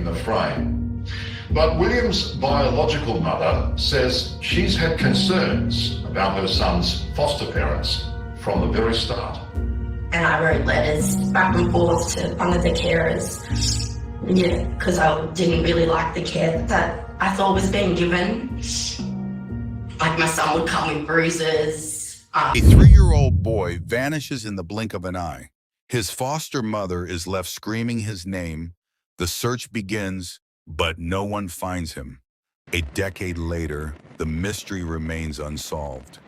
in the frame. But William's biological mother says she's had concerns about her son's foster parents from the very start. And I wrote letters back and forth to one of the carers, because I didn't really like the care that I thought was being given. Like, my son would come with bruises. A 3-year-old boy vanishes in the blink of an eye. His foster mother is left screaming his name. The search begins, but no one finds him. A decade later, the mystery remains unsolved.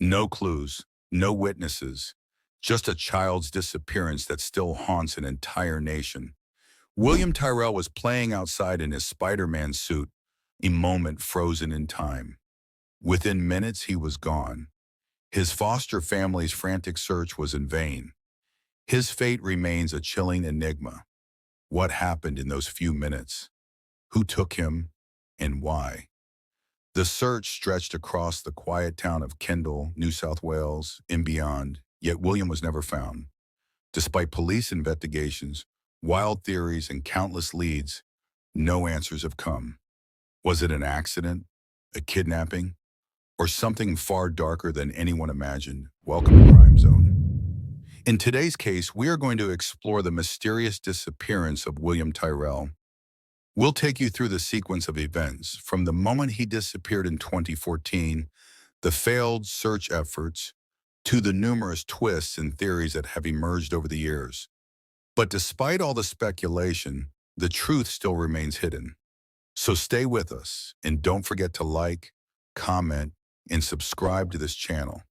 No clues, no witnesses, just a child's disappearance that still haunts an entire nation. William Tyrrell was playing outside in his Spider-Man suit, a moment frozen in time. Within minutes, he was gone. His foster family's frantic search was in vain. His fate remains a chilling enigma. What happened in those few minutes? Who took him, and why? The search stretched across the quiet town of Kendall, New South Wales, and beyond, yet William was never found. Despite police investigations, wild theories, and countless leads, no answers have come. Was it an accident, a kidnapping, or something far darker than anyone imagined? Welcome to Crime Zone. In today's case, we are going to explore the mysterious disappearance of William Tyrrell. We'll take you through the sequence of events, from the moment he disappeared in 2014, the failed search efforts, to the numerous twists and theories that have emerged over the years. But despite all the speculation, the truth still remains hidden. So stay with us, and don't forget to like, comment, and subscribe to this channel.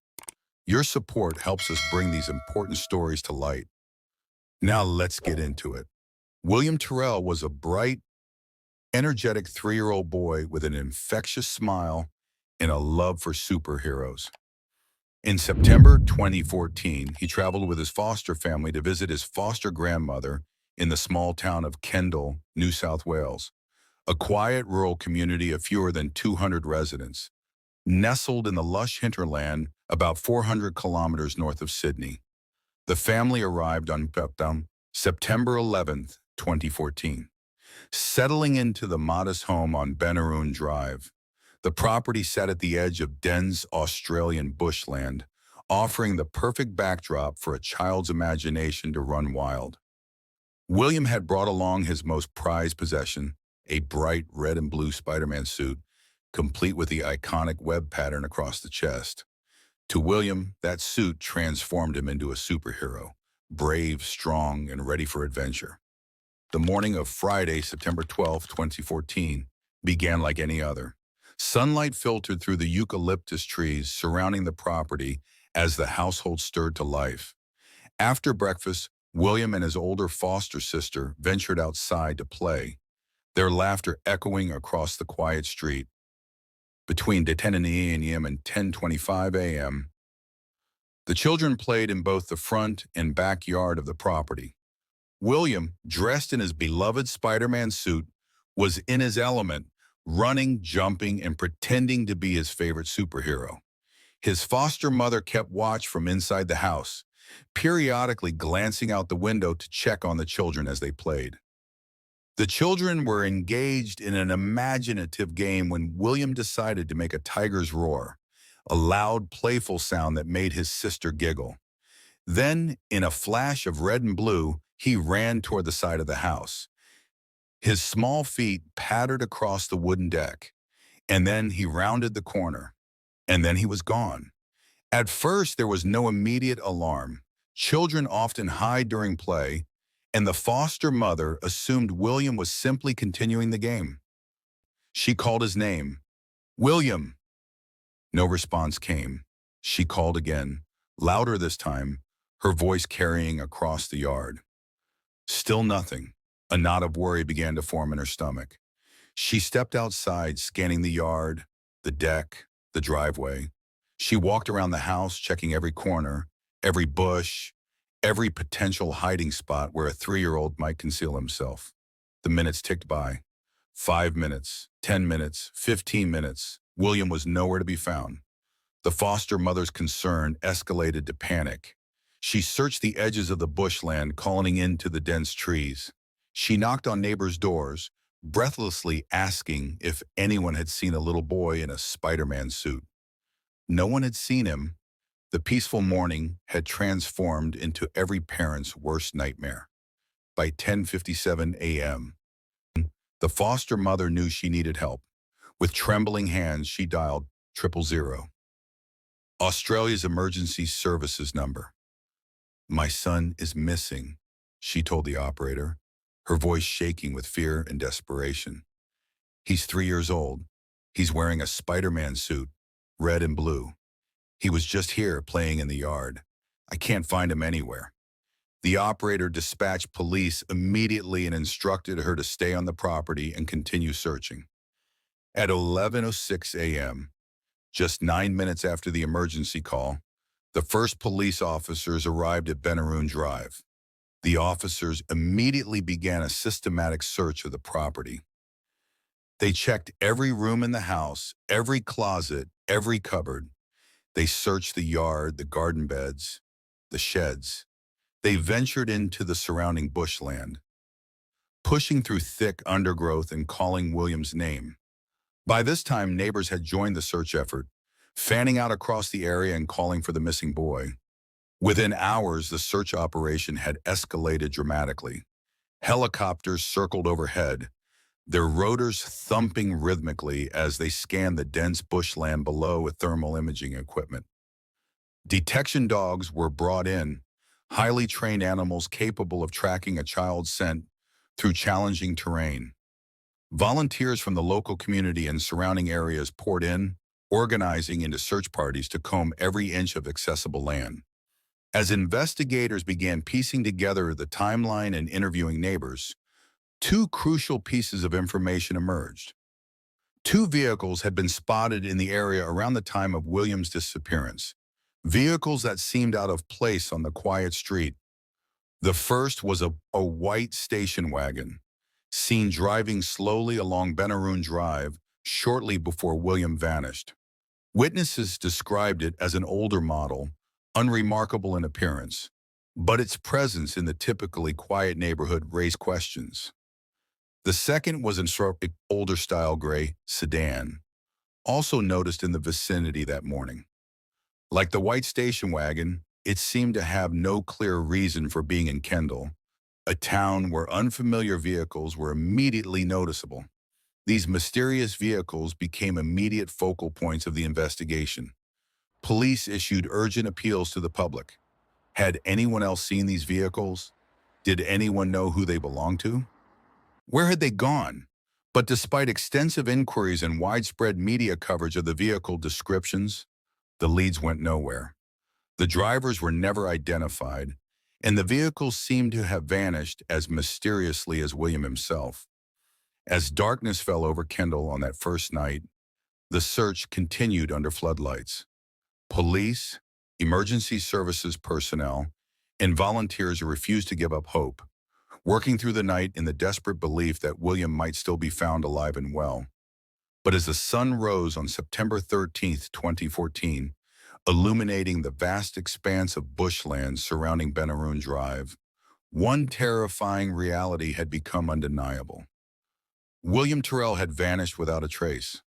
Your support helps us bring these important stories to light. Now let's get into it. William Tyrrell was a bright, energetic 3-year-old boy with an infectious smile and a love for superheroes. In September 2014, he traveled with his foster family to visit his foster grandmother in the small town of Kendall, New South Wales, a quiet rural community of fewer than 200 residents, nestled in the lush hinterland about 400 kilometers north of Sydney. The family arrived on September 11th, 2014, settling into the modest home on Benaroon Drive. The property sat at the edge of dense Australian bushland, offering the perfect backdrop for a child's imagination to run wild. William had brought along his most prized possession, a bright red and blue Spider-Man suit, complete with the iconic web pattern across the chest. To William, that suit transformed him into a superhero, brave, strong, and ready for adventure. The morning of Friday, September 12, 2014, began like any other. Sunlight filtered through the eucalyptus trees surrounding the property as the household stirred to life. After breakfast, William and his older foster sister ventured outside to play, their laughter echoing across the quiet street. Between 10 a.m. and 10:25 a.m., the children played in both the front and backyard of the property. William, dressed in his beloved Spider-Man suit, was in his element, running, jumping, and pretending to be his favorite superhero. His foster mother kept watch from inside the house, periodically glancing out the window to check on the children as they played. The children were engaged in an imaginative game when William decided to make a tiger's roar, a loud, playful sound that made his sister giggle. Then, in a flash of red and blue, he ran toward the side of the house. His small feet pattered across the wooden deck, and then he rounded the corner, and then he was gone. At first, there was no immediate alarm. Children often hide during play, and the foster mother assumed William was simply continuing the game. She called his name, "William." No response came. She called again, louder this time, her voice carrying across the yard. Still nothing. A knot of worry began to form in her stomach. She stepped outside, scanning the yard, the deck, the driveway. She walked around the house, checking every corner, every bush, every potential hiding spot where a 3-year-old might conceal himself. The minutes ticked by. 5 minutes, 10 minutes, 15 minutes. William was nowhere to be found. The foster mother's concern escalated to panic. She searched the edges of the bushland, calling into the dense trees. She knocked on neighbors' doors, breathlessly asking if anyone had seen a little boy in a Spider-Man suit. No one had seen him. The peaceful morning had transformed into every parent's worst nightmare. By 10:57 a.m., the foster mother knew she needed help. With trembling hands, she dialed 000, Australia's emergency services number. "My son is missing," she told the operator, her voice shaking with fear and desperation. "He's 3 years old. He's wearing a Spider-Man suit, red and blue. He was just here playing in the yard. I can't find him anywhere." The operator dispatched police immediately and instructed her to stay on the property and continue searching. At 11:06 a.m., just 9 minutes after the emergency call, the first police officers arrived at Benaroon Drive. The officers immediately began a systematic search of the property. They checked every room in the house, every closet, every cupboard. They searched the yard, the garden beds, the sheds. They ventured into the surrounding bushland, pushing through thick undergrowth and calling William's name. By this time, neighbors had joined the search effort, fanning out across the area and calling for the missing boy. Within hours, the search operation had escalated dramatically. Helicopters circled overhead, their rotors thumping rhythmically as they scanned the dense bushland below with thermal imaging equipment. Detection dogs were brought in, highly trained animals capable of tracking a child's scent through challenging terrain. Volunteers from the local community and surrounding areas poured in, organizing into search parties to comb every inch of accessible land. As investigators began piecing together the timeline and interviewing neighbors, two crucial pieces of information emerged. Two vehicles had been spotted in the area around the time of William's disappearance, vehicles that seemed out of place on the quiet street. The first was a white station wagon, seen driving slowly along Benaroon Drive shortly before William vanished. Witnesses described it as an older model, unremarkable in appearance, but its presence in the typically quiet neighborhood raised questions. The second was an older-style gray sedan, also noticed in the vicinity that morning. Like the white station wagon, it seemed to have no clear reason for being in Kendall, a town where unfamiliar vehicles were immediately noticeable. These mysterious vehicles became immediate focal points of the investigation. Police issued urgent appeals to the public. Had anyone else seen these vehicles? Did anyone know who they belonged to? Where had they gone? But despite extensive inquiries and widespread media coverage of the vehicle descriptions, the leads went nowhere. The drivers were never identified, and the vehicles seemed to have vanished as mysteriously as William himself. As darkness fell over Kendall on that first night, the search continued under floodlights. Police, emergency services personnel, and volunteers refused to give up hope, working through the night in the desperate belief that William might still be found alive and well. But as the sun rose on September 13, 2014, illuminating the vast expanse of bushland surrounding Benaroon Drive, one terrifying reality had become undeniable. William Tyrrell had vanished without a trace.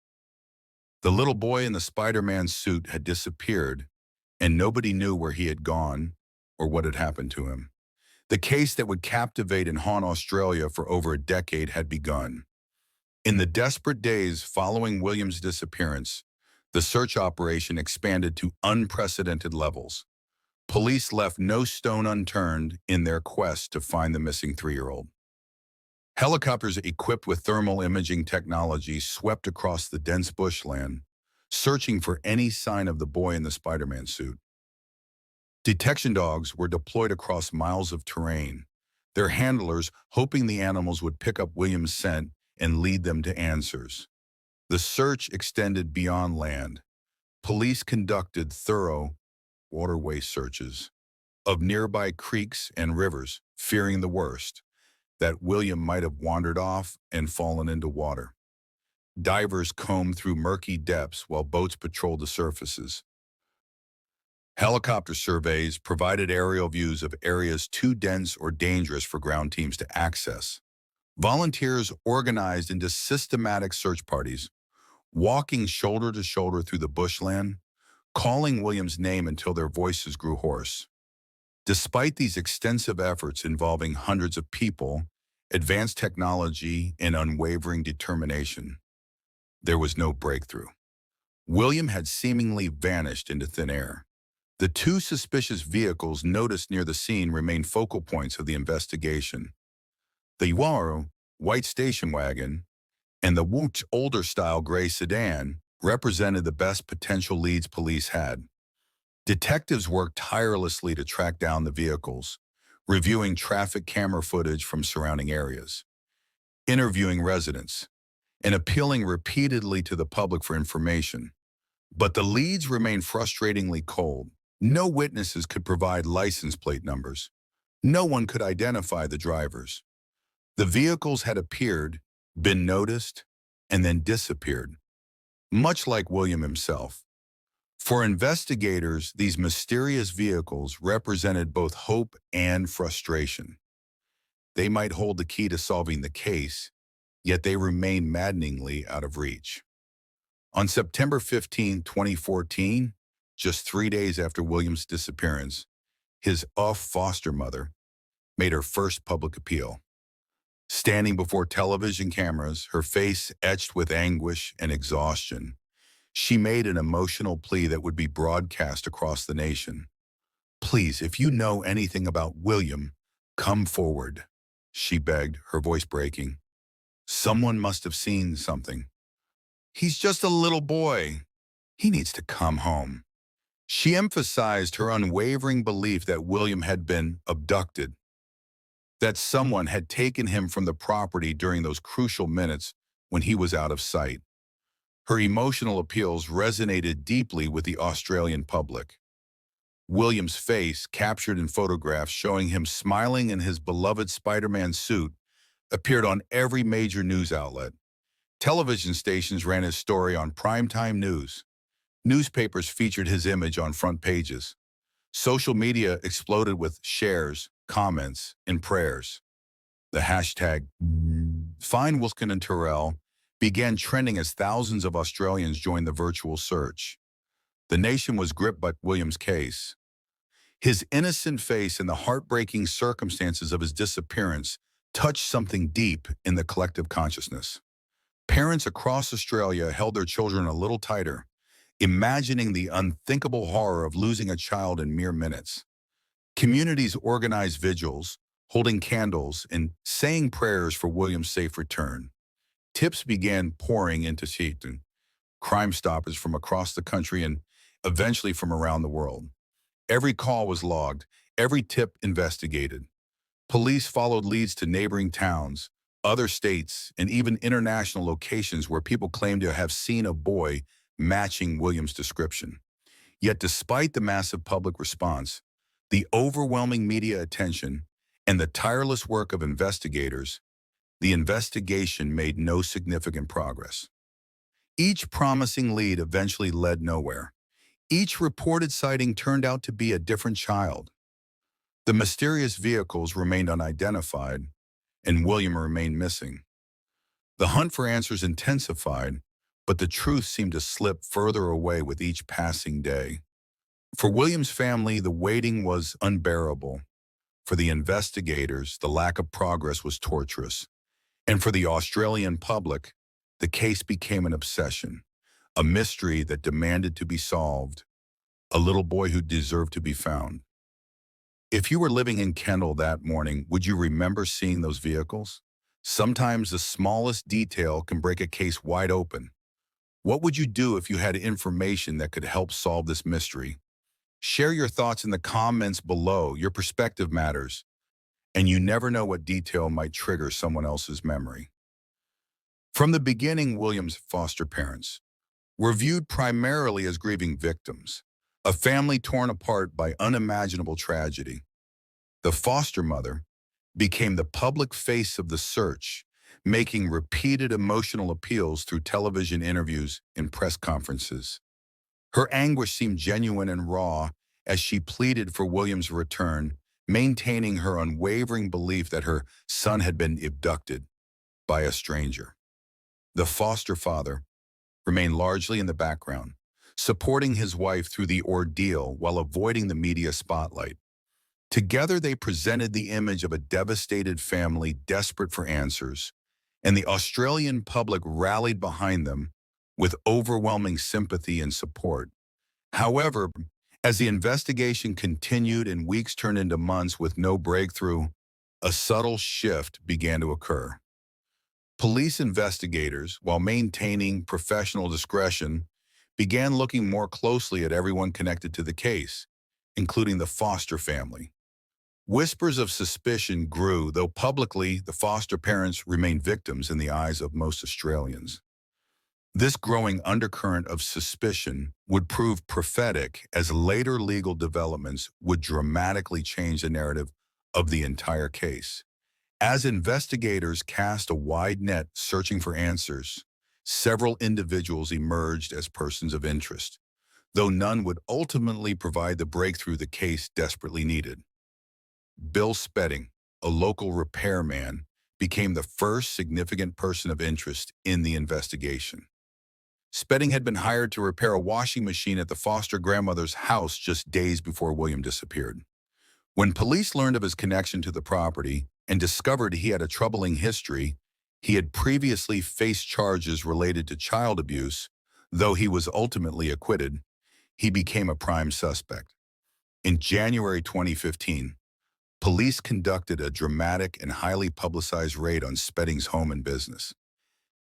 The little boy in the Spider-Man suit had disappeared, and nobody knew where he had gone or what had happened to him. The case that would captivate and haunt Australia for over a decade had begun. In the desperate days following William's disappearance, the search operation expanded to unprecedented levels. Police left no stone unturned in their quest to find the missing 3-year-old. Helicopters equipped with thermal imaging technology swept across the dense bushland, searching for any sign of the boy in the Spider-Man suit. Detection dogs were deployed across miles of terrain, their handlers hoping the animals would pick up William's scent and lead them to answers. The search extended beyond land. Police conducted thorough waterway searches of nearby creeks and rivers, fearing the worst, that William might have wandered off and fallen into water. Divers combed through murky depths while boats patrolled the surfaces. Helicopter surveys provided aerial views of areas too dense or dangerous for ground teams to access. Volunteers organized into systematic search parties, walking shoulder to shoulder through the bushland, calling William's name until their voices grew hoarse. Despite these extensive efforts involving hundreds of people, advanced technology, and unwavering determination, there was no breakthrough. William had seemingly vanished into thin air. The two suspicious vehicles noticed near the scene remained focal points of the investigation. The Yaru white station wagon and the Wooch older-style gray sedan represented the best potential leads police had. Detectives worked tirelessly to track down the vehicles, reviewing traffic camera footage from surrounding areas, interviewing residents, and appealing repeatedly to the public for information. But the leads remained frustratingly cold. No witnesses could provide license plate numbers. No one could identify the drivers. The vehicles had appeared, been noticed, and then disappeared, much like William himself. For investigators, these mysterious vehicles represented both hope and frustration. They might hold the key to solving the case, yet they remained maddeningly out of reach. On September 15, 2014, just 3 days after William's disappearance, his foster mother made her first public appeal. Standing before television cameras, her face etched with anguish and exhaustion, she made an emotional plea that would be broadcast across the nation. "Please, if you know anything about William, come forward," she begged, her voice breaking. "Someone must have seen something. He's just a little boy. He needs to come home." She emphasized her unwavering belief that William had been abducted, that someone had taken him from the property during those crucial minutes when he was out of sight. Her emotional appeals resonated deeply with the Australian public. William's face, captured in photographs showing him smiling in his beloved Spider-Man suit, appeared on every major news outlet. Television stations ran his story on primetime news. Newspapers featured his image on front pages. Social media exploded with shares, comments, and prayers. The hashtag Find Wilkin and Tyrrell began trending as thousands of Australians joined the virtual search. The nation was gripped by William's case. His innocent face and the heartbreaking circumstances of his disappearance touched something deep in the collective consciousness. Parents across Australia held their children a little tighter, imagining the unthinkable horror of losing a child in mere minutes. Communities organized vigils, holding candles and saying prayers for William's safe return. Tips began pouring into Seaton, Crime Stoppers from across the country and eventually from around the world. Every call was logged, every tip investigated. Police followed leads to neighboring towns, other states, and even international locations where people claimed to have seen a boy matching William's description. Yet despite the massive public response, the overwhelming media attention, and the tireless work of investigators, the investigation made no significant progress. Each promising lead eventually led nowhere. Each reported sighting turned out to be a different child. The mysterious vehicles remained unidentified, and William remained missing. The hunt for answers intensified, but the truth seemed to slip further away with each passing day. For William's family, the waiting was unbearable. For the investigators, the lack of progress was torturous. And for the Australian public, the case became an obsession, a mystery that demanded to be solved, a little boy who deserved to be found. If you were living in Kendall that morning, would you remember seeing those vehicles? Sometimes the smallest detail can break a case wide open. What would you do if you had information that could help solve this mystery? Share your thoughts in the comments below. Your perspective matters, and you never know what detail might trigger someone else's memory. From the beginning, William's foster parents were viewed primarily as grieving victims, a family torn apart by unimaginable tragedy. The foster mother became the public face of the search, making repeated emotional appeals through television interviews and press conferences. Her anguish seemed genuine and raw as she pleaded for William's return, maintaining her unwavering belief that her son had been abducted. by a stranger. The foster father remained largely in the background, supporting his wife through the ordeal while avoiding the media spotlight. Together, they presented the image of a devastated family desperate for answers, and the Australian public rallied behind them with overwhelming sympathy and support. However, as the investigation continued and weeks turned into months with no breakthrough, a subtle shift began to occur. Police investigators, while maintaining professional discretion, began looking more closely at everyone connected to the case, including the foster family. Whispers of suspicion grew, though publicly the foster parents remained victims in the eyes of most Australians. This growing undercurrent of suspicion would prove prophetic, as later legal developments would dramatically change the narrative of the entire case. As investigators cast a wide net searching for answers, several individuals emerged as persons of interest, though none would ultimately provide the breakthrough the case desperately needed. Bill Spedding, a local repairman, became the first significant person of interest in the investigation. Spedding had been hired to repair a washing machine at the foster grandmother's house just days before William disappeared. When police learned of his connection to the property and discovered he had a troubling history, he had previously faced charges related to child abuse. Though he was ultimately acquitted, he became a prime suspect. In January 2015, police conducted a dramatic and highly publicized raid on Spedding's home and business.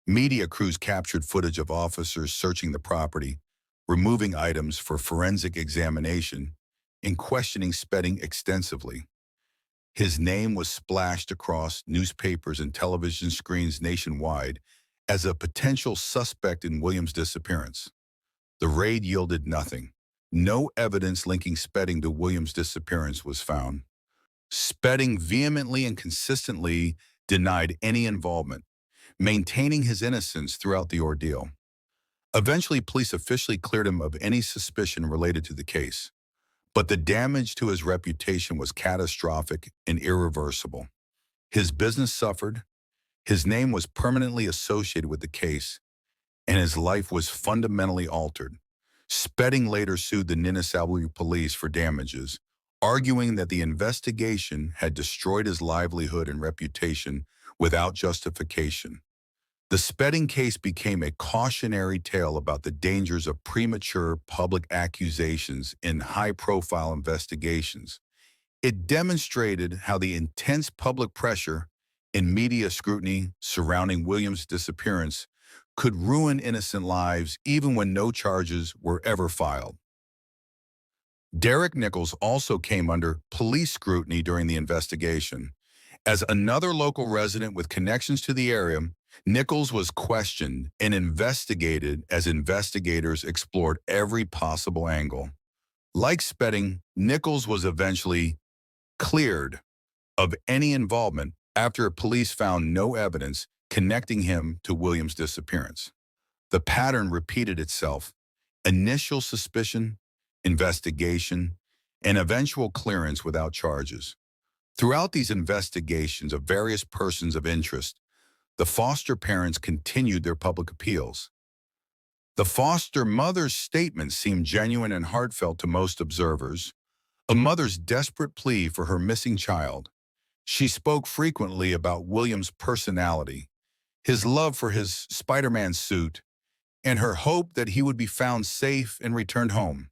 Media crews captured footage of officers searching the property, removing items for forensic examination, and questioning Spedding extensively. His name was splashed across newspapers and television screens nationwide as a potential suspect in William's disappearance. The raid yielded nothing. No evidence linking Spedding to William's disappearance was found. Spedding vehemently and consistently denied any involvement, maintaining his innocence throughout the ordeal. Eventually, police officially cleared him of any suspicion related to the case, but the damage to his reputation was catastrophic and irreversible. His business suffered, his name was permanently associated with the case, and his life was fundamentally altered. Spedding later sued the NSW Police for damages, arguing that the investigation had destroyed his livelihood and reputation without justification. The Spedding case became a cautionary tale about the dangers of premature public accusations in high-profile investigations. It demonstrated how the intense public pressure and media scrutiny surrounding William's disappearance could ruin innocent lives even when no charges were ever filed. Derek Nichols also came under police scrutiny during the investigation. As another local resident with connections to the area, Nichols was questioned and investigated as investigators explored every possible angle. Like Spedding, Nichols was eventually cleared of any involvement after police found no evidence connecting him to William's disappearance. The pattern repeated itself: initial suspicion, investigation, and eventual clearance without charges. Throughout these investigations of various persons of interest, the foster parents continued their public appeals. The foster mother's statements seemed genuine and heartfelt to most observers, a mother's desperate plea for her missing child. She spoke frequently about William's personality, his love for his Spider-Man suit, and her hope that he would be found safe and returned home.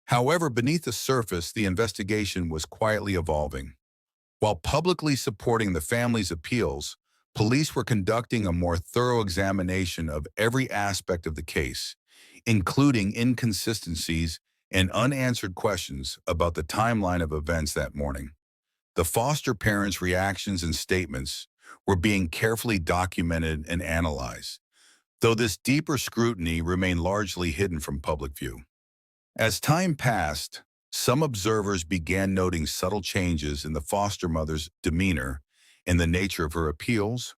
However, beneath the surface, the investigation was quietly evolving. While publicly supporting the family's appeals, police were conducting a more thorough examination of every aspect of the case, including inconsistencies and unanswered questions about the timeline of events that morning. The foster parents' reactions and statements were being carefully documented and analyzed, though this deeper scrutiny remained largely hidden from public view. As time passed, some observers began noting subtle changes in the foster mother's demeanor and the nature of her appeals.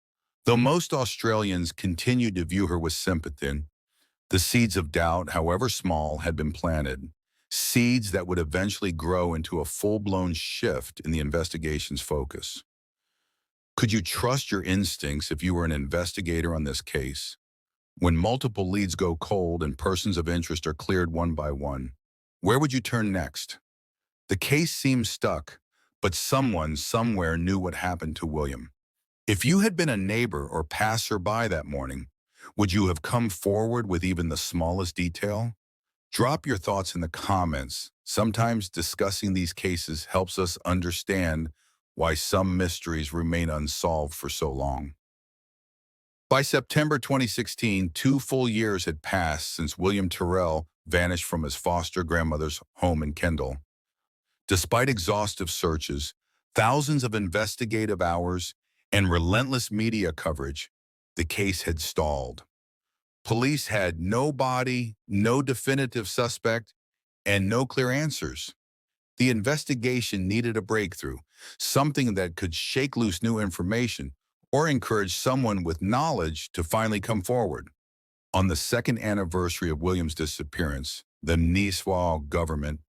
Though most Australians continued to view her with sympathy, the seeds of doubt, however small, had been planted, seeds that would eventually grow into a full-blown shift in the investigation's focus. Could you trust your instincts if you were an investigator on this case? When multiple leads go cold and persons of interest are cleared one by one, where would you turn next? The case seems stuck, but someone somewhere knew what happened to William. If you had been a neighbor or passerby that morning, would you have come forward with even the smallest detail? Drop your thoughts in the comments. Sometimes discussing these cases helps us understand why some mysteries remain unsolved for so long. By September 2016, 2 full years had passed since William Tyrrell vanished from his foster grandmother's home in Kendall. Despite exhaustive searches, thousands of investigative hours, and relentless media coverage, the case had stalled. Police had no body, no definitive suspect, and no clear answers. The investigation needed a breakthrough, something that could shake loose new information or encourage someone with knowledge to finally come forward. On the second anniversary of William's disappearance, the NSW government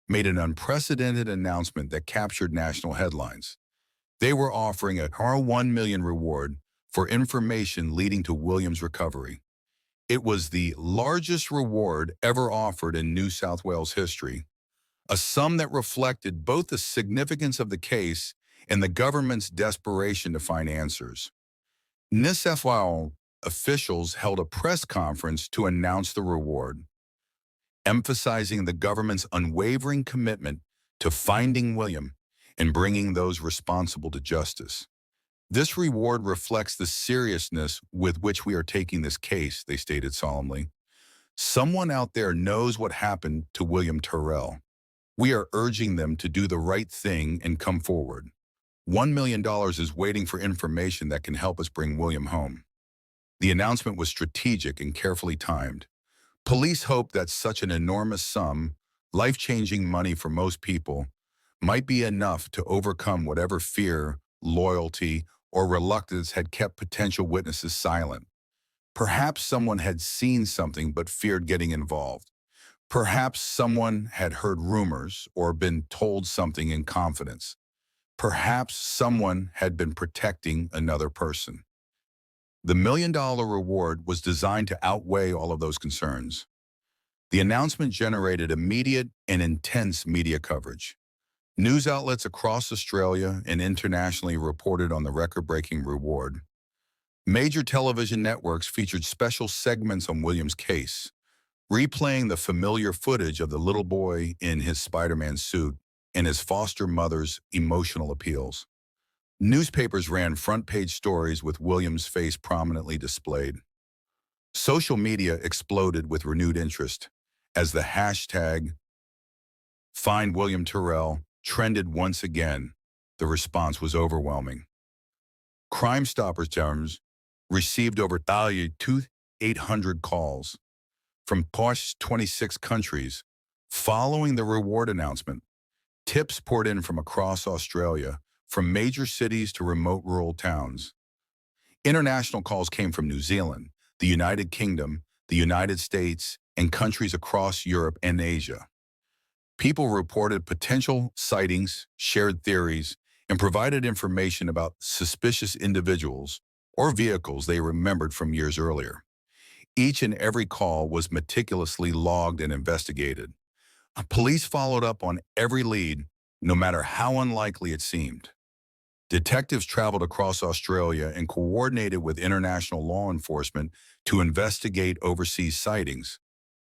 made an unprecedented announcement that captured national headlines. They were offering a $1 million reward for information leading to William's recovery. It was the largest reward ever offered in New South Wales history, a sum that reflected both the significance of the case and the government's desperation to find answers. NSW officials held a press conference to announce the reward, emphasizing the government's unwavering commitment to finding William and bringing those responsible to justice. This reward reflects the seriousness with which we are taking this case, they stated solemnly. Someone out there knows what happened to William Tyrrell. We are urging them to do the right thing and come forward. $1 million is waiting for information that can help us bring William home. The announcement was strategic and carefully timed. Police hoped that such an enormous sum, life-changing money for most people, might be enough to overcome whatever fear, loyalty, or reluctance had kept potential witnesses silent. Perhaps someone had seen something but feared getting involved. Perhaps someone had heard rumors or been told something in confidence. Perhaps someone had been protecting another person. The $1 million reward was designed to outweigh all of those concerns. The announcement generated immediate and intense media coverage. News outlets across Australia and internationally reported on the record-breaking reward. Major television networks featured special segments on William's case, replaying the familiar footage of the little boy in his Spider-Man suit and his foster mother's emotional appeals. Newspapers ran front-page stories with William's face prominently displayed. Social media exploded with renewed interest as the hashtag Find William Tyrrell trended once again. The response was overwhelming. Crime Stoppers terms received over 2,800 calls from 26 countries following the reward announcement. Tips poured in from across Australia, from major cities to remote rural towns. International calls came from New Zealand, the United Kingdom, the United States, and countries across Europe and Asia. People reported potential sightings, shared theories, and provided information about suspicious individuals or vehicles they remembered from years earlier. Each and every call was meticulously logged and investigated. Police followed up on every lead, no matter how unlikely it seemed. Detectives traveled across Australia and coordinated with international law enforcement to investigate overseas sightings.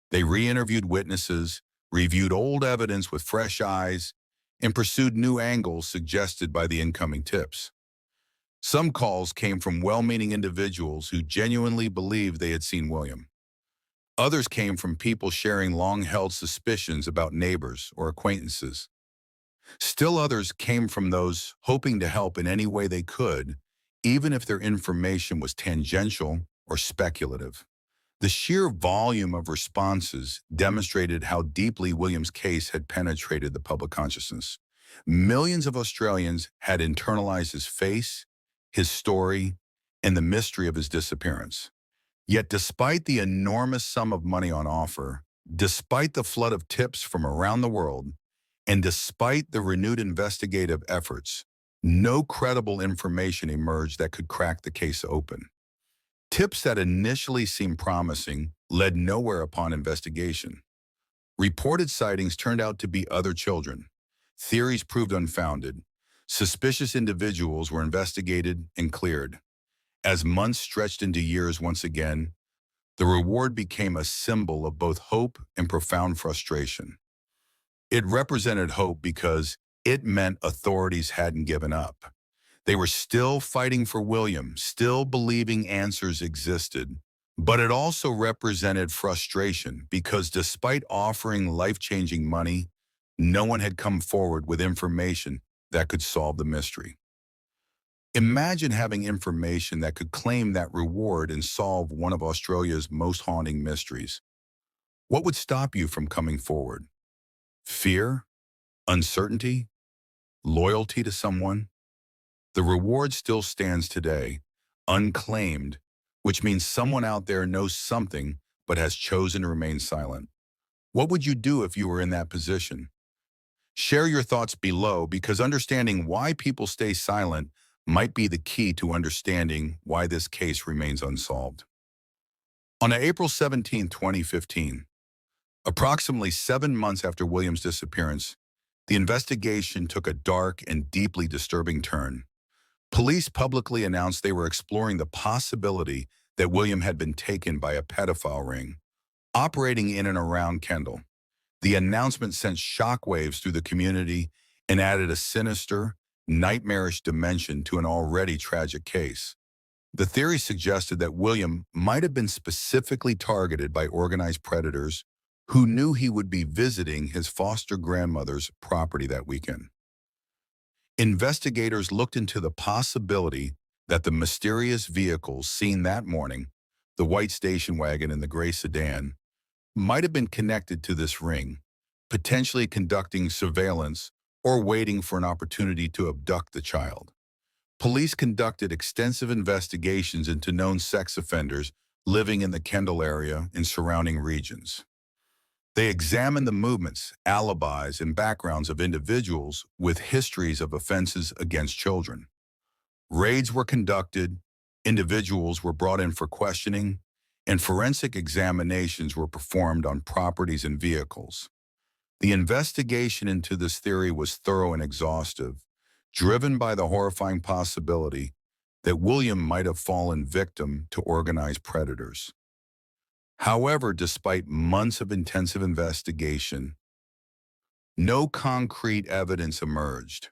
They re-interviewed witnesses, reviewed old evidence with fresh eyes, and pursued new angles suggested by the incoming tips. Some calls came from well-meaning individuals who genuinely believed they had seen William. Others came from people sharing long-held suspicions about neighbors or acquaintances. Still others came from those hoping to help in any way they could, even if their information was tangential or speculative. The sheer volume of responses demonstrated how deeply William's case had penetrated the public consciousness. Millions of Australians had internalized his face, his story, and the mystery of his disappearance. Yet despite the enormous sum of money on offer, despite the flood of tips from around the world, and despite the renewed investigative efforts, No credible information emerged that could crack the case open. Tips that initially seemed promising led nowhere upon investigation. Reported sightings turned out to be other children. Theories proved unfounded. Suspicious individuals were investigated and cleared. As months stretched into years once again, the reward became a symbol of both hope and profound frustration. It represented hope because it meant authorities hadn't given up. They were still fighting for William, still believing answers existed. But it also represented frustration because despite offering life-changing money, no one had come forward with information that could solve the mystery. Imagine having information that could claim that reward and solve one of Australia's most haunting mysteries. What would stop you from coming forward? Fear? Uncertainty? Loyalty to someone? The reward still stands today, unclaimed, which means someone out there knows something but has chosen to remain silent. What would you do if you were in that position? Share your thoughts below because understanding why people stay silent might be the key to understanding why this case remains unsolved. On April 17, 2015, approximately 7 months after William's disappearance, the investigation took a dark and deeply disturbing turn. Police publicly announced they were exploring the possibility that William had been taken by a pedophile ring, operating in and around Kendall. The announcement sent shockwaves through the community and added a sinister, nightmarish dimension to an already tragic case. The theory suggested that William might have been specifically targeted by organized predators who knew he would be visiting his foster grandmother's property that weekend. Investigators looked into the possibility that the mysterious vehicles seen that morning, the white station wagon and the gray sedan, might have been connected to this ring, potentially conducting surveillance or waiting for an opportunity to abduct the child. Police conducted extensive investigations into known sex offenders living in the Kendall area and surrounding regions. They examined the movements, alibis, and backgrounds of individuals with histories of offenses against children. Raids were conducted, individuals were brought in for questioning, and forensic examinations were performed on properties and vehicles. The investigation into this theory was thorough and exhaustive, driven by the horrifying possibility that William might have fallen victim to organized predators. However, despite months of intensive investigation, no concrete evidence emerged.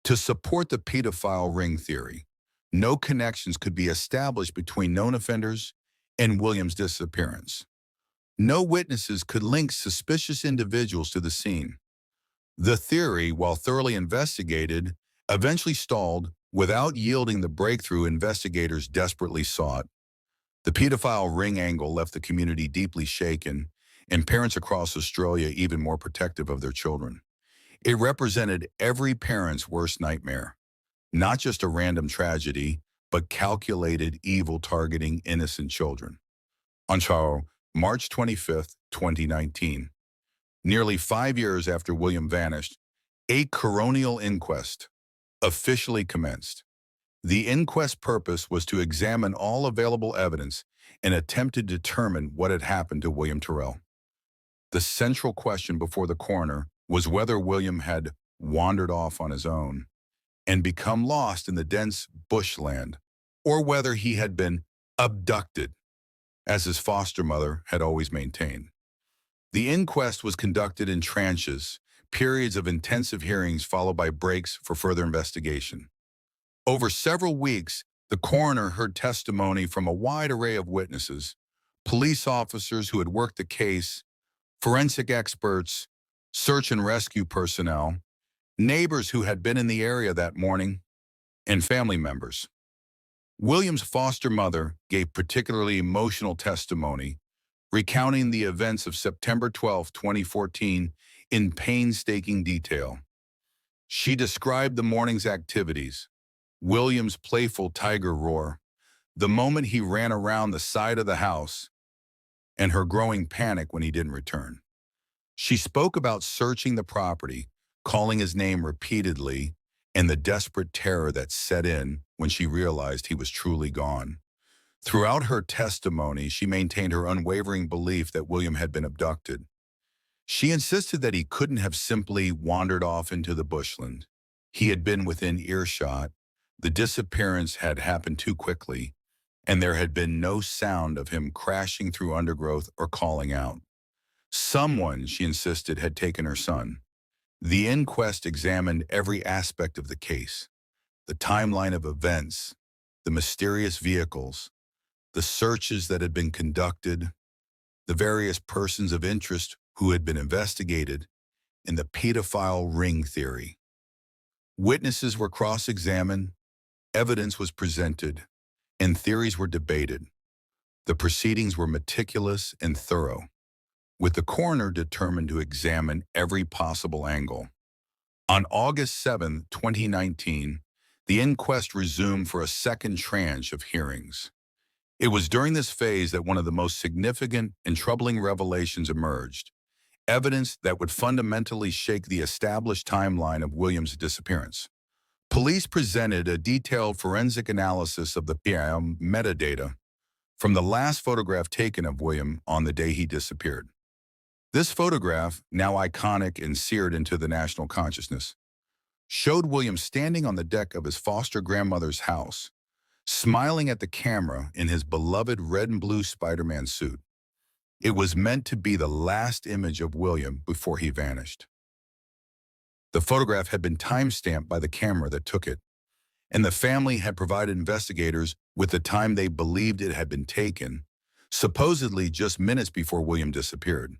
To support the pedophile ring theory, no connections could be established between known offenders and William's disappearance. No witnesses could link suspicious individuals to the scene. The theory, while thoroughly investigated, eventually stalled without yielding the breakthrough investigators desperately sought. The pedophile ring angle left the community deeply shaken, and parents across Australia even more protective of their children. It represented every parent's worst nightmare, not just a random tragedy, but calculated evil targeting innocent children. On March 25, 2019, nearly 5 years after William vanished, a coronial inquest officially commenced. The inquest's purpose was to examine all available evidence and attempt to determine what had happened to William Tyrrell. The central question before the coroner was whether William had wandered off on his own and become lost in the dense bushland, or whether he had been abducted, as his foster mother had always maintained. The inquest was conducted in tranches, periods of intensive hearings followed by breaks for further investigation. Over several weeks, the coroner heard testimony from a wide array of witnesses, police officers who had worked the case, forensic experts, search and rescue personnel, neighbors who had been in the area that morning, and family members. William's foster mother gave particularly emotional testimony, recounting the events of September 12, 2014, in painstaking detail. She described the morning's activities, William's playful tiger roar, the moment he ran around the side of the house, and her growing panic when he didn't return. She spoke about searching the property, calling his name repeatedly, and the desperate terror that set in when she realized he was truly gone. Throughout her testimony, she maintained her unwavering belief that William had been abducted. She insisted that he couldn't have simply wandered off into the bushland. He had been within earshot, the disappearance had happened too quickly, and there had been no sound of him crashing through undergrowth or calling out. Someone, she insisted, had taken her son. The inquest examined every aspect of the case, the timeline of events, the mysterious vehicles, the searches that had been conducted, the various persons of interest who had been investigated, and the pedophile ring theory. Witnesses were cross-examined, evidence was presented, and theories were debated. The proceedings were meticulous and thorough, with the coroner determined to examine every possible angle. On August 7, 2019, the inquest resumed for a second tranche of hearings. It was during this phase that one of the most significant and troubling revelations emerged, evidence that would fundamentally shake the established timeline of William's disappearance. Police presented a detailed forensic analysis of the PIM metadata from the last photograph taken of William on the day he disappeared. This photograph, now iconic and seared into the national consciousness, showed William standing on the deck of his foster grandmother's house, smiling at the camera in his beloved red and blue Spider-Man suit. It was meant to be the last image of William before he vanished. The photograph had been time-stamped by the camera that took it, and the family had provided investigators with the time they believed it had been taken, supposedly just minutes before William disappeared.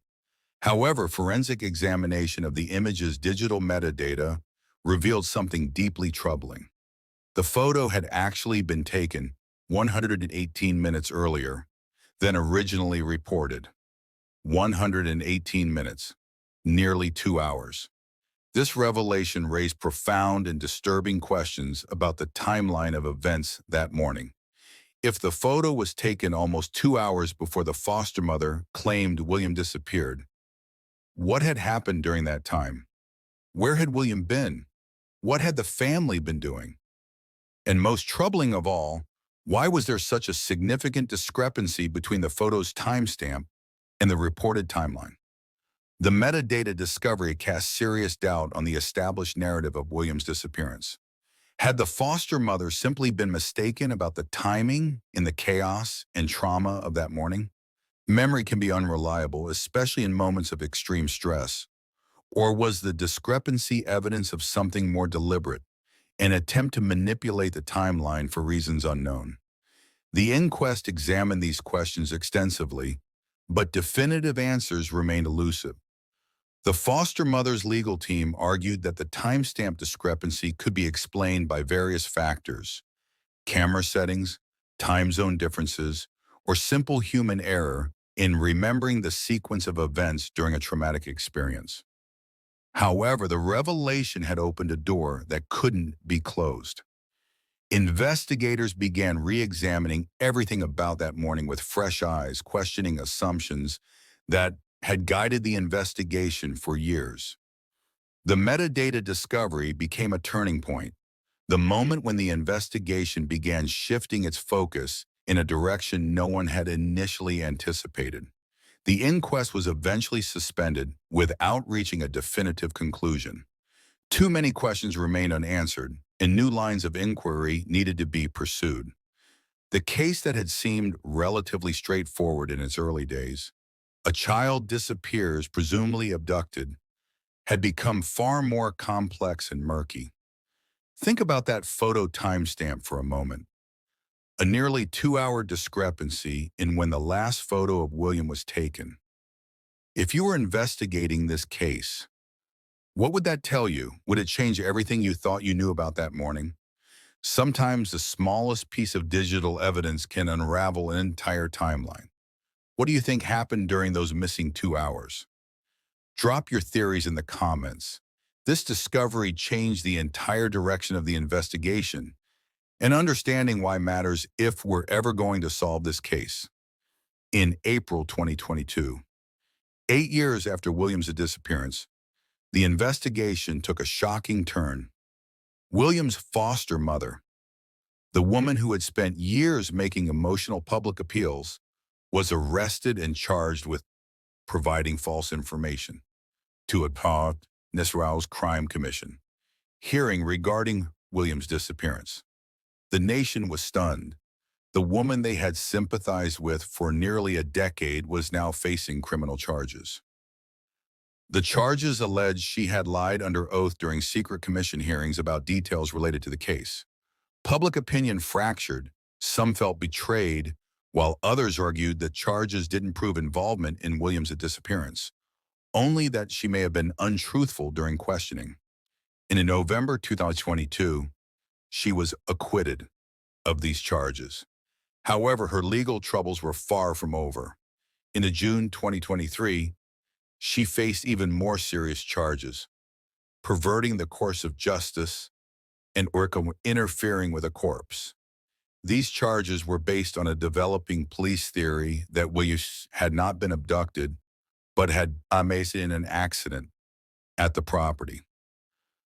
However, forensic examination of the image's digital metadata revealed something deeply troubling. The photo had actually been taken 118 minutes earlier than originally reported. 118 minutes, nearly 2 hours. This revelation raised profound and disturbing questions about the timeline of events that morning. If the photo was taken almost 2 hours before the foster mother claimed William disappeared, what had happened during that time? Where had William been? What had the family been doing? And most troubling of all, why was there such a significant discrepancy between the photo's timestamp and the reported timeline? The metadata discovery cast serious doubt on the established narrative of William's disappearance. Had the foster mother simply been mistaken about the timing in the chaos and trauma of that morning? Memory can be unreliable, especially in moments of extreme stress. Or was the discrepancy evidence of something more deliberate, an attempt to manipulate the timeline for reasons unknown? The inquest examined these questions extensively, but definitive answers remained elusive. The foster mother's legal team argued that the timestamp discrepancy could be explained by various factors: camera settings, time zone differences, or simple human error in remembering the sequence of events during a traumatic experience. However, the revelation had opened a door that couldn't be closed. Investigators began re-examining everything about that morning with fresh eyes, questioning assumptions that had guided the investigation for years. The metadata discovery became a turning point, the moment when the investigation began shifting its focus in a direction no one had initially anticipated. The inquest was eventually suspended without reaching a definitive conclusion. Too many questions remained unanswered, and new lines of inquiry needed to be pursued. The case that had seemed relatively straightforward in its early days, a child disappears, presumably abducted, had become far more complex and murky. Think about that photo timestamp for a moment. A nearly 2-hour discrepancy in when the last photo of William was taken. If you were investigating this case, what would that tell you? Would it change everything you thought you knew about that morning? Sometimes the smallest piece of digital evidence can unravel an entire timeline. What do you think happened during those missing 2 hours? Drop your theories in the comments. This discovery changed the entire direction of the investigation, and understanding why matters if we're ever going to solve this case. In April 2022, 8 years after William's disappearance, the investigation took a shocking turn. William's foster mother, the woman who had spent years making emotional public appeals, was arrested and charged with providing false information to a NSW's Crime Commission hearing regarding William's disappearance. The nation was stunned. The woman they had sympathized with for nearly a decade was now facing criminal charges. The charges alleged she had lied under oath during secret commission hearings about details related to the case. Public opinion fractured. Some felt betrayed, while others argued that charges didn't prove involvement in Williams' disappearance, only that she may have been untruthful during questioning. In November 2022, she was acquitted of these charges. However, her legal troubles were far from over. In June 2023, she faced even more serious charges: perverting the course of justice and interfering with a corpse. These charges were based on a developing police theory that Williams had not been abducted, but had made in an accident at the property.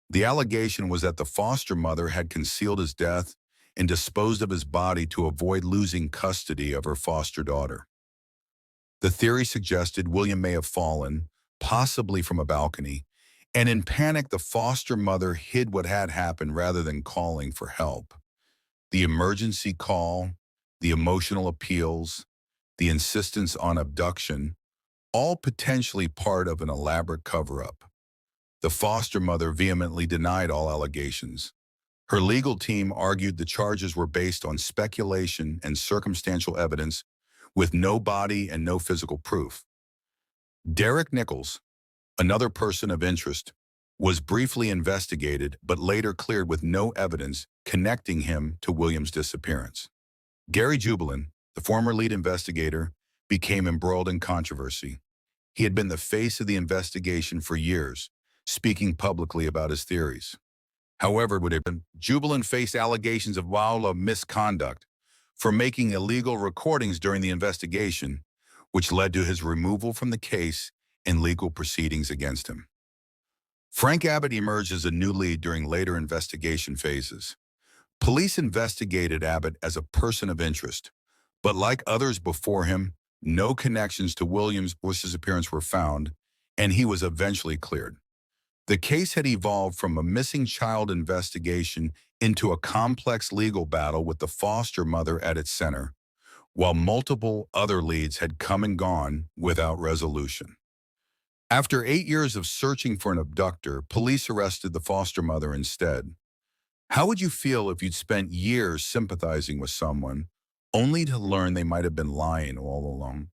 The allegation was that the foster mother had concealed his death and disposed of his body to avoid losing custody of her foster daughter. The theory suggested William may have fallen, possibly from a balcony, and in panic the foster mother hid what had happened rather than calling for help. The emergency call, the emotional appeals, the insistence on abduction, all potentially part of an elaborate cover-up. The foster mother vehemently denied all allegations. Her legal team argued the charges were based on speculation and circumstantial evidence with no body and no physical proof. Derek Nichols, another person of interest, was briefly investigated but later cleared with no evidence connecting him to Williams' disappearance. Gary Jubelin, the former lead investigator, became embroiled in controversy. He had been the face of the investigation for years, speaking publicly about his theories. However, Jubelin faced allegations of wild misconduct for making illegal recordings during the investigation, which led to his removal from the case and legal proceedings against him. Frank Abbott emerged as a new lead during later investigation phases. Police investigated Abbott as a person of interest, but like others before him, no connections to Williams' disappearance were found, and he was eventually cleared. The case had evolved from a missing child investigation into a complex legal battle with the foster mother at its center, while multiple other leads had come and gone without resolution. After 8 years of searching for an abductor, police arrested the foster mother instead. How would you feel if you'd spent years sympathizing with someone, only to learn they might have been lying all along?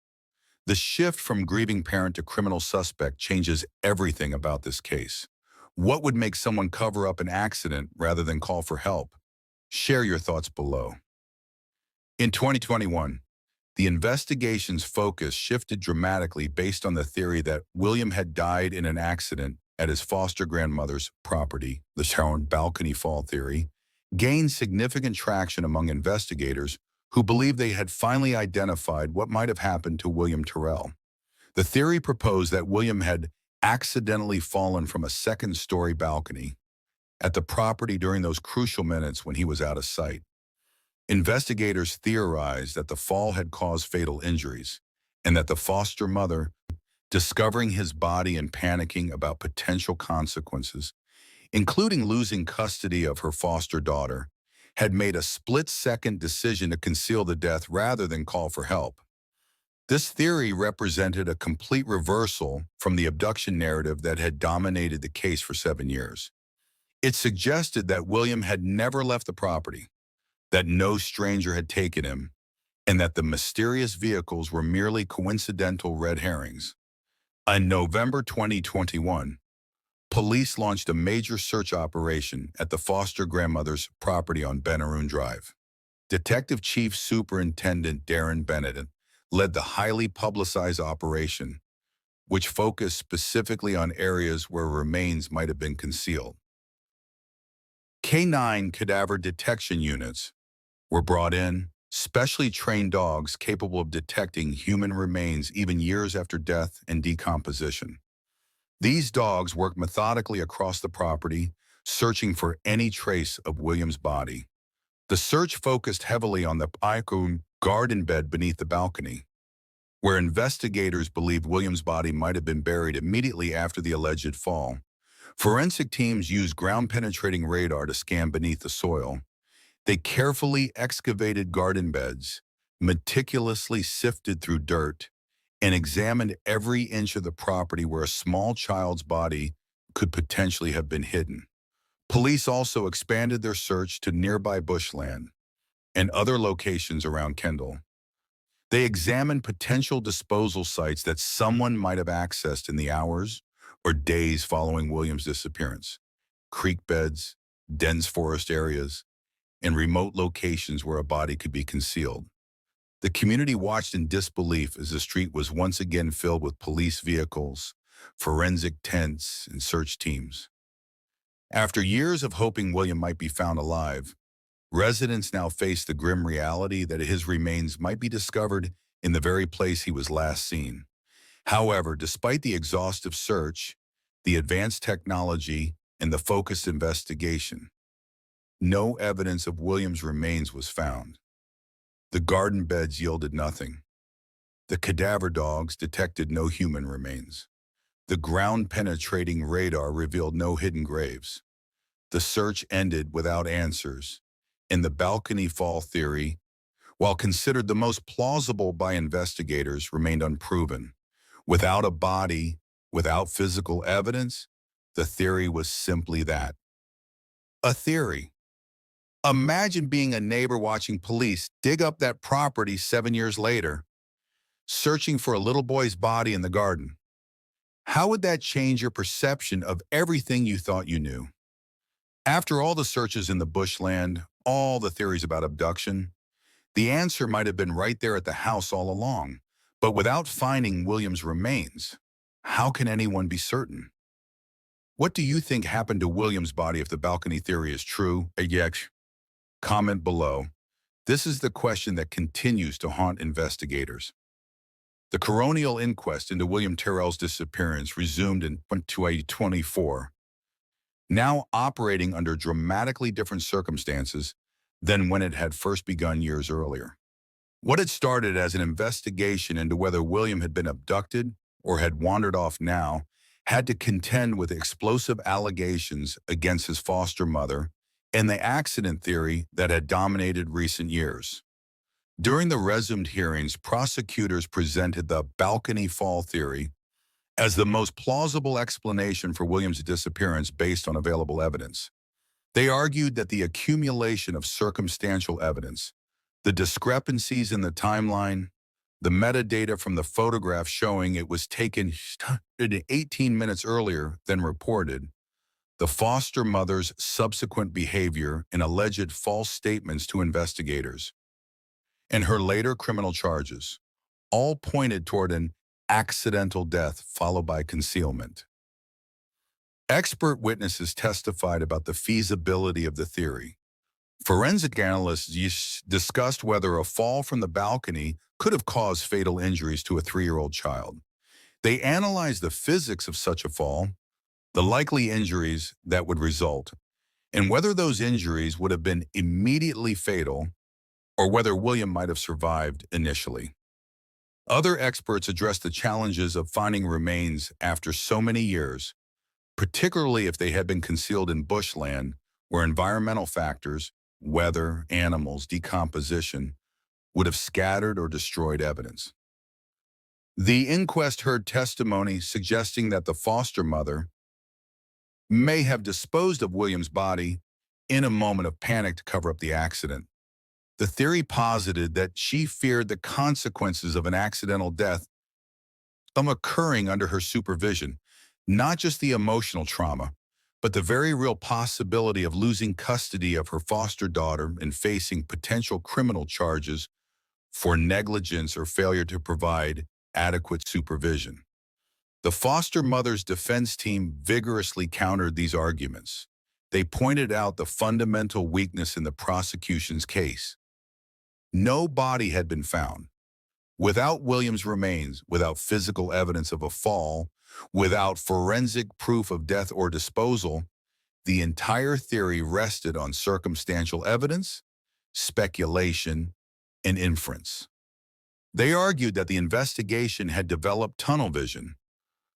The shift from grieving parent to criminal suspect changes everything about this case. What would make someone cover up an accident rather than call for help? Share your thoughts below. In 2021, the investigation's focus shifted dramatically based on the theory that William had died in an accident at his foster grandmother's property. The Sharon balcony fall theory gained significant traction among investigators who believed they had finally identified what might have happened to William Tyrrell. The theory proposed that William had accidentally fallen from a second-story balcony at the property during those crucial minutes when he was out of sight. Investigators theorized that the fall had caused fatal injuries and that the foster mother, discovering his body and panicking about potential consequences, including losing custody of her foster daughter, had made a split-second decision to conceal the death rather than call for help. This theory represented a complete reversal from the abduction narrative that had dominated the case for 7 years. It suggested that William had never left the property, that no stranger had taken him, and that the mysterious vehicles were merely coincidental red herrings. In November 2021, police launched a major search operation at the foster grandmother's property on Benaroon Drive. Detective Chief Superintendent Darren Bennett led the highly publicized operation, which focused specifically on areas where remains might have been concealed. K-9 cadaver detection units were brought in, specially trained dogs capable of detecting human remains even years after death and decomposition. These dogs worked methodically across the property, searching for any trace of William's body. The search focused heavily on the garden bed beneath the balcony, where investigators believe William's body might have been buried immediately after the alleged fall. Forensic teams used ground-penetrating radar to scan beneath the soil. They carefully excavated garden beds, meticulously sifted through dirt, and examined every inch of the property where a small child's body could potentially have been hidden. Police also expanded their search to nearby bushland and other locations around Kendall. They examined potential disposal sites that someone might have accessed in the hours or days following William's disappearance: creek beds, dense forest areas, and remote locations where a body could be concealed. The community watched in disbelief as the street was once again filled with police vehicles, forensic tents, and search teams. After years of hoping William might be found alive, residents now face the grim reality that his remains might be discovered in the very place he was last seen. However, despite the exhaustive search, the advanced technology, and the focused investigation, no evidence of William's remains was found. The garden beds yielded nothing. The cadaver dogs detected no human remains. The ground-penetrating radar revealed no hidden graves. The search ended without answers, and the balcony fall theory, while considered the most plausible by investigators, remained unproven. Without a body, without physical evidence, the theory was simply that: a theory. Imagine being a neighbor watching police dig up that property 7 years later, searching for a little boy's body in the garden. How would that change your perception of everything you thought you knew? After all the searches in the bushland, all the theories about abduction, the answer might have been right there at the house all along. But without finding William's remains, how can anyone be certain? What do you think happened to William's body if the balcony theory is true? Comment below. This is the question that continues to haunt investigators. The coronial inquest into William Tyrrell's disappearance resumed in 2024, now operating under dramatically different circumstances than when it had first begun years earlier. What had started as an investigation into whether William had been abducted or had wandered off now had to contend with explosive allegations against his foster mother and the accident theory that had dominated recent years. During the resumed hearings, prosecutors presented the balcony fall theory as the most plausible explanation for William's disappearance based on available evidence. They argued that the accumulation of circumstantial evidence, the discrepancies in the timeline, the metadata from the photograph showing it was taken 18 minutes earlier than reported, the foster mother's subsequent behavior and alleged false statements to investigators, and her later criminal charges, all pointed toward an accidental death followed by concealment. Expert witnesses testified about the feasibility of the theory. Forensic analysts discussed whether a fall from the balcony could have caused fatal injuries to a 3-year-old child. They analyzed the physics of such a fall, the likely injuries that would result, and whether those injuries would have been immediately fatal or whether William might have survived initially. Other experts addressed the challenges of finding remains after so many years, particularly if they had been concealed in bushland where environmental factors, weather, animals, decomposition, would have scattered or destroyed evidence. The inquest heard testimony suggesting that the foster mother may have disposed of William's body in a moment of panic to cover up the accident. The theory posited that she feared the consequences of an accidental death from occurring under her supervision, not just the emotional trauma, but the very real possibility of losing custody of her foster daughter and facing potential criminal charges for negligence or failure to provide adequate supervision. The foster mother's defense team vigorously countered these arguments. They pointed out the fundamental weakness in the prosecution's case. No body had been found. Without William's remains, without physical evidence of a fall, without forensic proof of death or disposal, The entire theory rested on circumstantial evidence, speculation, and inference. They argued that the investigation had developed tunnel vision,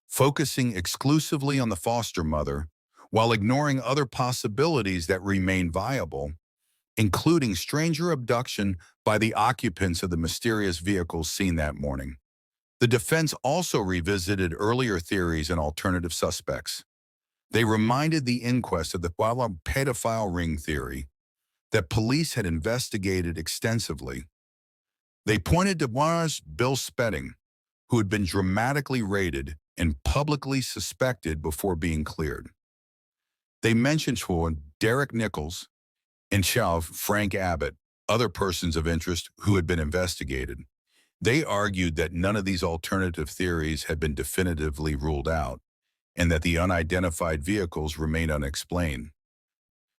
focusing exclusively on the foster mother while ignoring other possibilities that remained viable, including stranger abduction by the occupants of the mysterious vehicles seen that morning. The defense also revisited earlier theories and alternative suspects. They reminded the inquest of the pedophile ring theory that police had investigated extensively. They pointed to Bill Spedding, who had been dramatically raided and publicly suspected before being cleared. They mentioned Derek Nichols and Frank Abbott, other persons of interest who had been investigated. They argued that none of these alternative theories had been definitively ruled out, and that the unidentified vehicles remained unexplained.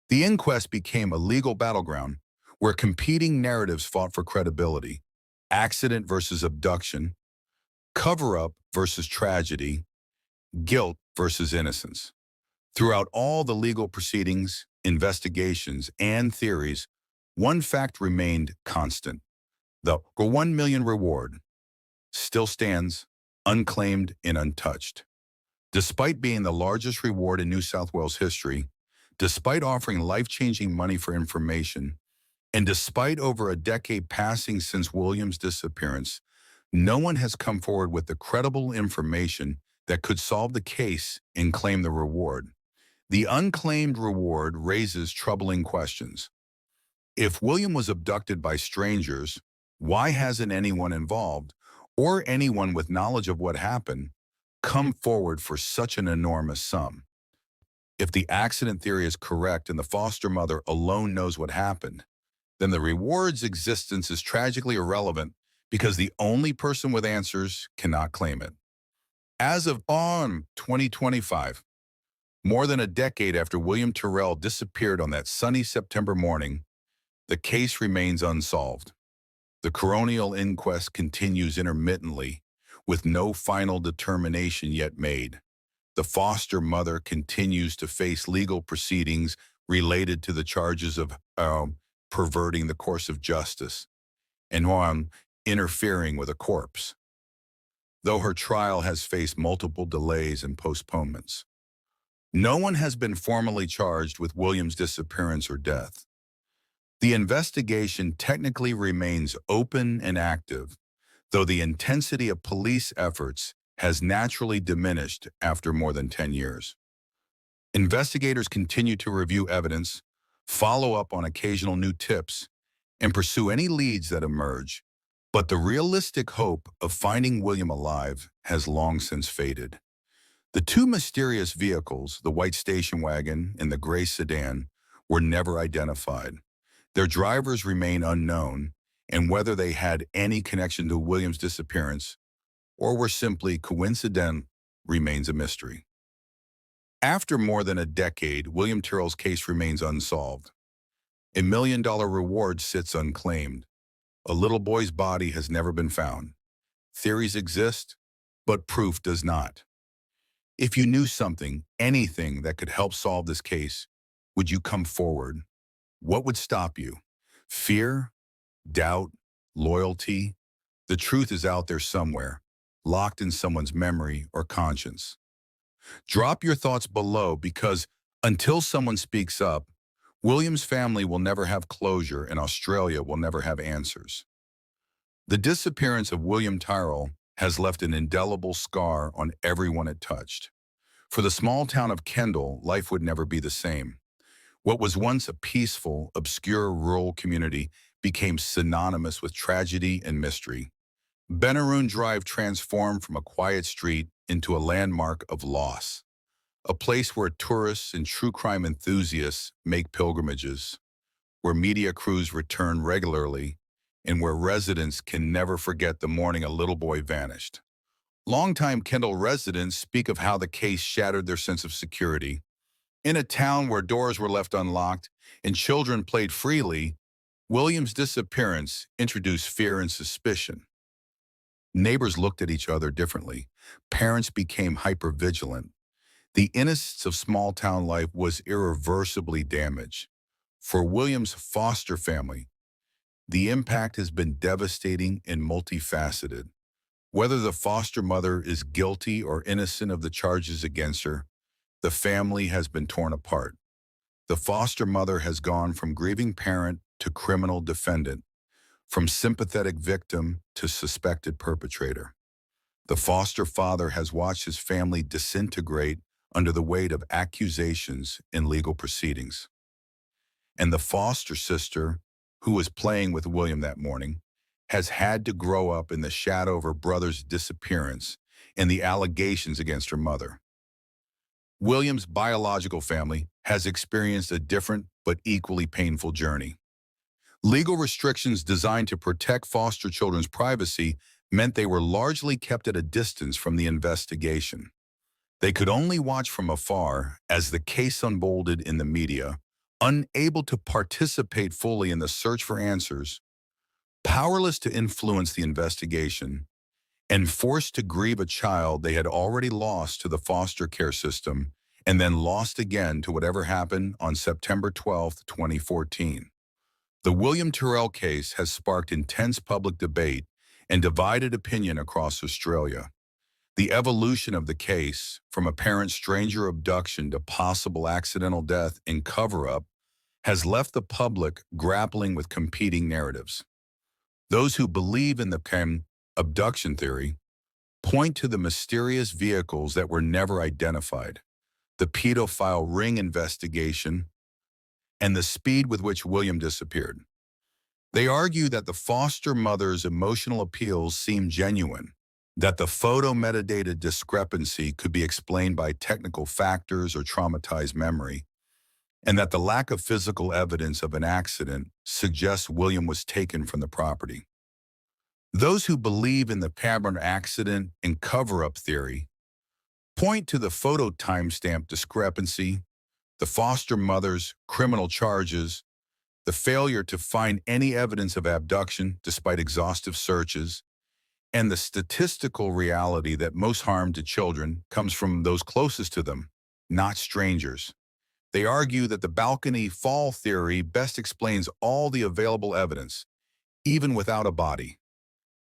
The inquest became a legal battleground where competing narratives fought for credibility: accident versus abduction, cover-up versus tragedy, guilt versus innocence. Throughout all the legal proceedings, investigations, and theories, one fact remained constant: the $1 million reward still stands, unclaimed and untouched. Despite being the largest reward in New South Wales history, despite offering life-changing money for information, and despite over a decade passing since William's disappearance, no one has come forward with the credible information that could solve the case and claim the reward. The unclaimed reward raises troubling questions. If William was abducted by strangers, why hasn't anyone involved, or anyone with knowledge of what happened, come forward for such an enormous sum? If the accident theory is correct and the foster mother alone knows what happened, then the reward's existence is tragically irrelevant because the only person with answers cannot claim it. As of 2025, more than a decade after William Tyrrell disappeared on that sunny September morning, the case remains unsolved. The coronial inquest continues intermittently, with no final determination yet made. The foster mother continues to face legal proceedings related to the charges of perverting the course of justice and interfering with a corpse, though her trial has faced multiple delays and postponements. No one has been formally charged with William's disappearance or death. The investigation technically remains open and active, though the intensity of police efforts has naturally diminished after more than 10 years. Investigators continue to review evidence, follow up on occasional new tips, and pursue any leads that emerge, but the realistic hope of finding William alive has long since faded. The two mysterious vehicles, the white station wagon and the gray sedan, were never identified. Their drivers remain unknown, and whether they had any connection to William's disappearance or were simply coincidental remains a mystery. After more than a decade, William Tyrrell's case remains unsolved. A $1 million reward sits unclaimed. A little boy's body has never been found. Theories exist, but proof does not. If you knew something, anything that could help solve this case, would you come forward? What would stop you? Fear? Doubt? Loyalty? The truth is out there somewhere, locked in someone's memory or conscience. Drop your thoughts below, because until someone speaks up, William's family will never have closure and Australia will never have answers. The disappearance of William Tyrrell has left an indelible scar on everyone it touched. For the small town of Kendall, life would never be the same. What was once a peaceful, obscure rural community became synonymous with tragedy and mystery. Benaroon Drive transformed from a quiet street into a landmark of loss, a place where tourists and true crime enthusiasts make pilgrimages, where media crews return regularly, and where residents can never forget the morning a little boy vanished. Longtime Kendall residents speak of how the case shattered their sense of security. In a town where doors were left unlocked and children played freely, William's disappearance introduced fear and suspicion. Neighbors looked at each other differently. Parents became hypervigilant. The innocence of small-town life was irreversibly damaged. For William's foster family, the impact has been devastating and multifaceted. Whether the foster mother is guilty or innocent of the charges against her, the family has been torn apart. The foster mother has gone from grieving parent to criminal defendant, from sympathetic victim to suspected perpetrator. The foster father has watched his family disintegrate under the weight of accusations in legal proceedings. And the foster sister, who was playing with William that morning, has had to grow up in the shadow of her brother's disappearance and the allegations against her mother. William's biological family has experienced a different but equally painful journey. Legal restrictions designed to protect foster children's privacy meant they were largely kept at a distance from the investigation. They could only watch from afar as the case unfolded in the media, unable to participate fully in the search for answers, powerless to influence the investigation, and forced to grieve a child they had already lost to the foster care system and then lost again to whatever happened on September 12, 2014. The William Tyrrell case has sparked intense public debate and divided opinion across Australia. The evolution of the case, from apparent stranger abduction to possible accidental death and cover-up, has left the public grappling with competing narratives. Those who believe in the abduction theory point to the mysterious vehicles that were never identified, the pedophile ring investigation, and the speed with which William disappeared. They argue that the foster mother's emotional appeals seem genuine, that the photo metadata discrepancy could be explained by technical factors or traumatized memory, and that the lack of physical evidence of an accident suggests William was taken from the property. Those who believe in the pattern accident and cover-up theory point to the photo timestamp discrepancy, the foster mother's criminal charges, the failure to find any evidence of abduction despite exhaustive searches, and the statistical reality that most harm to children comes from those closest to them, not strangers. They argue that the balcony fall theory best explains all the available evidence, even without a body.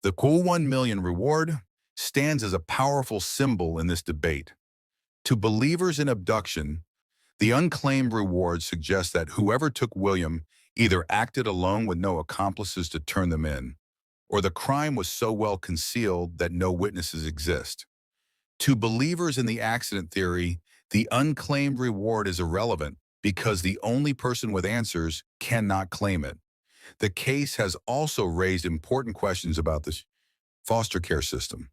The cool 1 million reward stands as a powerful symbol in this debate. To believers in abduction, the unclaimed reward suggests that whoever took William either acted alone with no accomplices to turn them in, or the crime was so well concealed that no witnesses exist. To believers in the accident theory, the unclaimed reward is irrelevant because the only person with answers cannot claim it. The case has also raised important questions about the foster care system.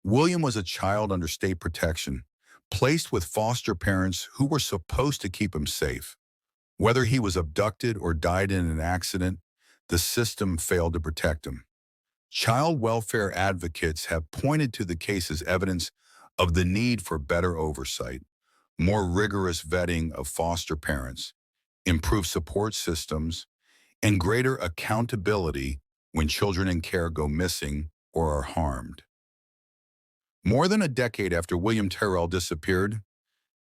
William was a child under state protection, placed with foster parents who were supposed to keep him safe. Whether he was abducted or died in an accident, the system failed to protect him. Child welfare advocates have pointed to the case as evidence of the need for better oversight, more rigorous vetting of foster parents, improved support systems, and greater accountability when children in care go missing or are harmed. More than a decade after William Tyrrell disappeared,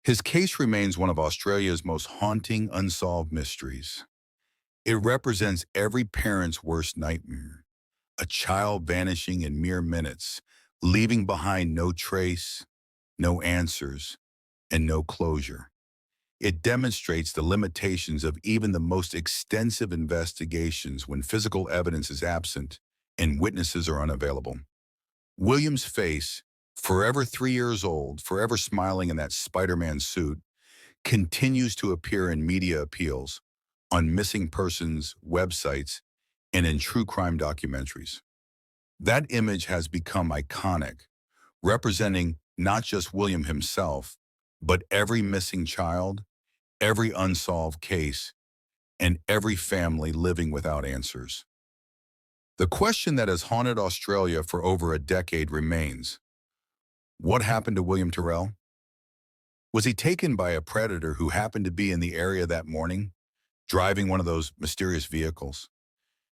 his case remains one of Australia's most haunting unsolved mysteries. It represents every parent's worst nightmare, a child vanishing in mere minutes, leaving behind no trace, no answers, and no closure. It demonstrates the limitations of even the most extensive investigations when physical evidence is absent and witnesses are unavailable. William's face, forever 3 years old, forever smiling in that Spider-Man suit, continues to appear in media appeals, on missing persons websites, and in true crime documentaries. That image has become iconic, representing not just William himself, but every missing child, every unsolved case, and every family living without answers. The question that has haunted Australia for over a decade remains: what happened to William Tyrrell? Was he taken by a predator who happened to be in the area that morning, driving one of those mysterious vehicles?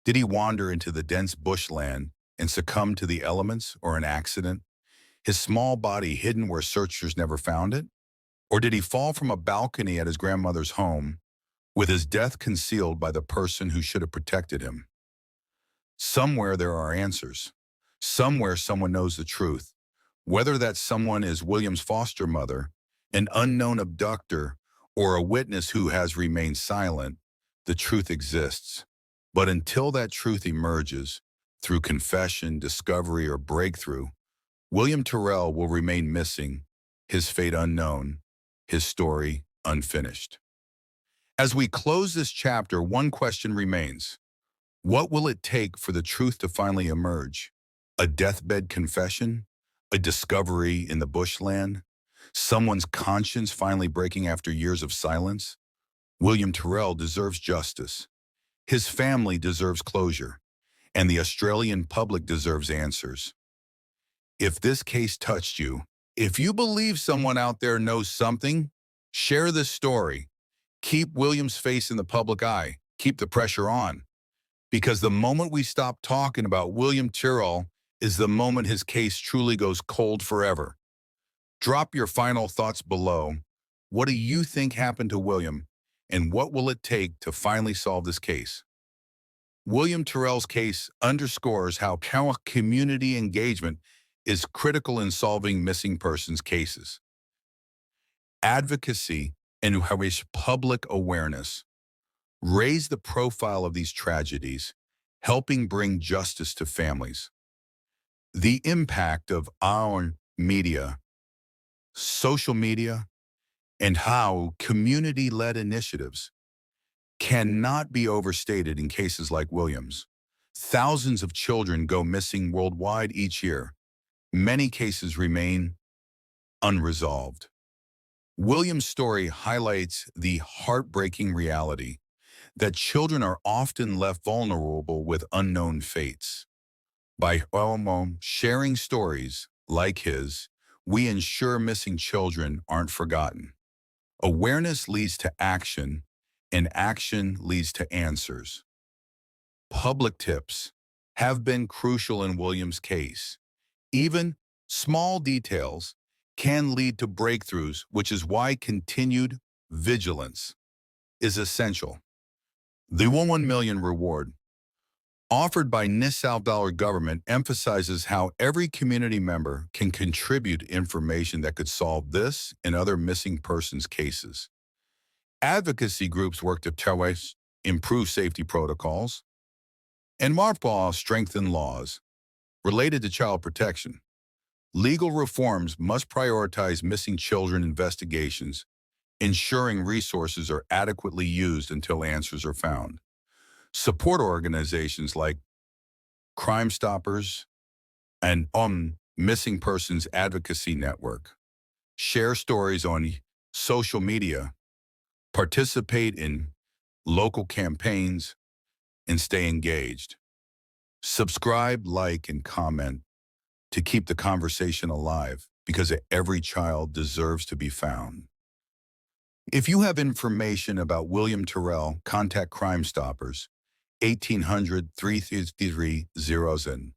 Did he wander into the dense bushland and succumb to the elements or an accident? his small body hidden where searchers never found it? Or did he fall from a balcony at his grandmother's home with his death concealed by the person who should have protected him? Somewhere there are answers. Somewhere someone knows the truth. Whether that someone is William's foster mother, an unknown abductor, or a witness who has remained silent, the truth exists. But until that truth emerges, through confession, discovery, or breakthrough, William Tyrrell will remain missing, his fate unknown, his story unfinished. As we close this chapter, one question remains. What will it take for the truth to finally emerge? A deathbed confession? A discovery in the bushland? Someone's conscience finally breaking after years of silence? William Tyrrell deserves justice. His family deserves closure, and the Australian public deserves answers. If this case touched you, if you believe someone out there knows something, share this story. Keep William's face in the public eye. Keep the pressure on. Because the moment we stop talking about William Tyrrell is the moment his case truly goes cold forever. Drop your final thoughts below. What do you think happened to William, and what will it take to finally solve this case? William Tyrrell's case underscores how community engagement is critical in solving missing persons cases. Advocacy and public awareness raise the profile of these tragedies, helping bring justice to families. The impact of our media, social media, and how community-led initiatives cannot be overstated in cases like William's. Thousands of children go missing worldwide each year. Many cases remain unresolved. William's story highlights the heartbreaking reality that children are often left vulnerable with unknown fates. By sharing stories like his, we ensure missing children aren't forgotten. Awareness leads to action, and action leads to answers. Public tips have been crucial in William's case. Even small details can lead to breakthroughs, which is why continued vigilance is essential. The 1 million reward offered by NSW government emphasizes how every community member can contribute information that could solve this and other missing persons cases. Advocacy groups work to improve safety protocols, and Marpaw strengthen laws related to child protection. Legal reforms must prioritize missing children investigations, ensuring resources are adequately used until answers are found. Support organizations like Crime Stoppers and Missing Persons Advocacy Network share stories on social media, participate in local campaigns, and stay engaged. Subscribe, like, and comment to keep the conversation alive, because every child deserves to be found. If you have information about William Tyrrell, contact Crime Stoppers, 1800-333-00.